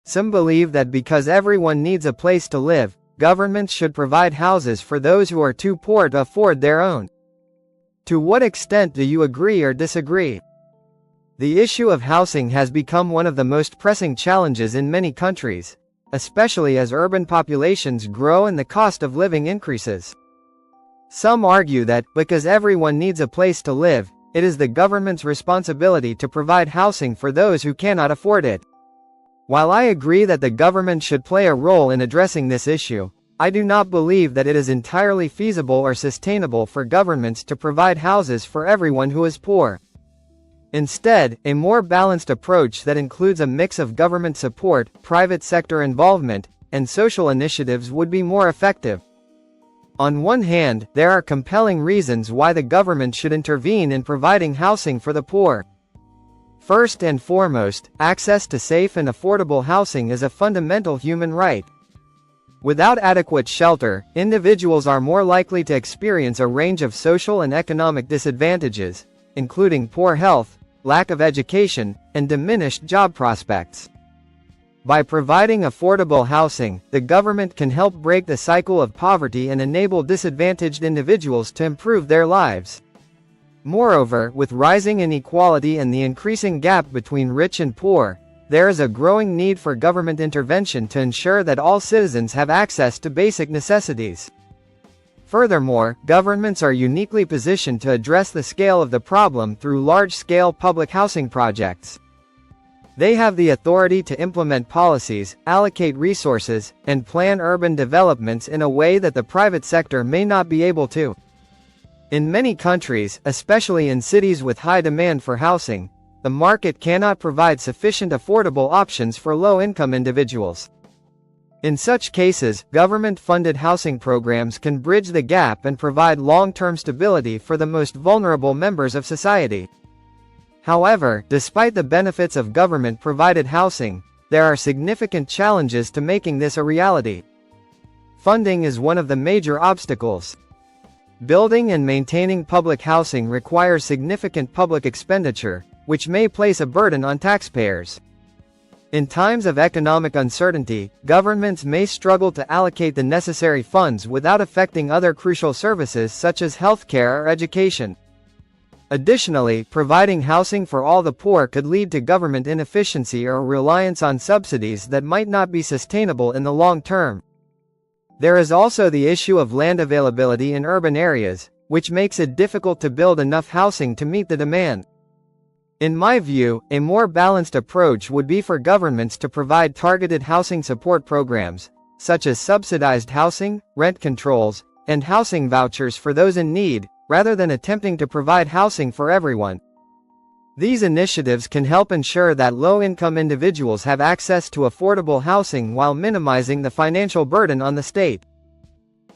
Some believe that because everyone needs a place to live, governments should provide houses for those who are too poor to afford their own. To what extent do you agree or disagree? The issue of housing has become one of the most pressing challenges in many countries, especially as urban populations grow and the cost of living increases. Some argue that, because everyone needs a place to live, it is the government's responsibility to provide housing for those who cannot afford it. While I agree that the government should play a role in addressing this issue, I do not believe that it is entirely feasible or sustainable for governments to provide houses for everyone who is poor. Instead, a more balanced approach that includes a mix of government support, private sector involvement, and social initiatives would be more effective. On one hand, there are compelling reasons why the government should intervene in providing housing for the poor. First and foremost, access to safe and affordable housing is a fundamental human right. Without adequate shelter, individuals are more likely to experience a range of social and economic disadvantages, including poor health, lack of education, and diminished job prospects. By providing affordable housing, the government can help break the cycle of poverty and enable disadvantaged individuals to improve their lives. Moreover, with rising inequality and the increasing gap between rich and poor, there is a growing need for government intervention to ensure that all citizens have access to basic necessities. Furthermore, governments are uniquely positioned to address the scale of the problem through large-scale public housing projects. They have the authority to implement policies, allocate resources, and plan urban developments in a way that the private sector may not be able to. In many countries, especially in cities with high demand for housing, the market cannot provide sufficient affordable options for low-income individuals. In such cases, government-funded housing programs can bridge the gap and provide long-term stability for the most vulnerable members of society. However, despite the benefits of government-provided housing, there are significant challenges to making this a reality. Funding is one of the major obstacles. Building and maintaining public housing requires significant public expenditure, which may place a burden on taxpayers. In times of economic uncertainty, governments may struggle to allocate the necessary funds without affecting other crucial services such as healthcare or education. Additionally, providing housing for all the poor could lead to government inefficiency or reliance on subsidies that might not be sustainable in the long term. There is also the issue of land availability in urban areas, which makes it difficult to build enough housing to meet the demand. In my view, a more balanced approach would be for governments to provide targeted housing support programs, such as subsidized housing, rent controls, and housing vouchers for those in need, rather than attempting to provide housing for everyone. These initiatives can help ensure that low-income individuals have access to affordable housing while minimizing the financial burden on the state.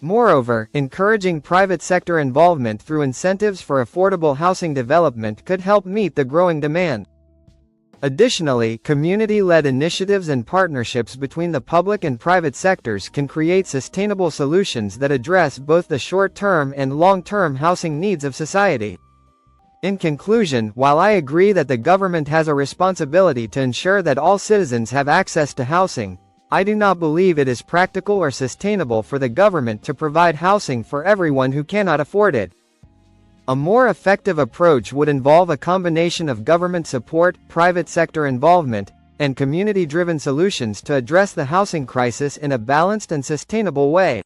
Moreover, encouraging private sector involvement through incentives for affordable housing development could help meet the growing demand. Additionally, community-led initiatives and partnerships between the public and private sectors can create sustainable solutions that address both the short-term and long-term housing needs of society. In conclusion, while I agree that the government has a responsibility to ensure that all citizens have access to housing, I do not believe it is practical or sustainable for the government to provide housing for everyone who cannot afford it. A more effective approach would involve a combination of government support, private sector involvement, and community-driven solutions to address the housing crisis in a balanced and sustainable way.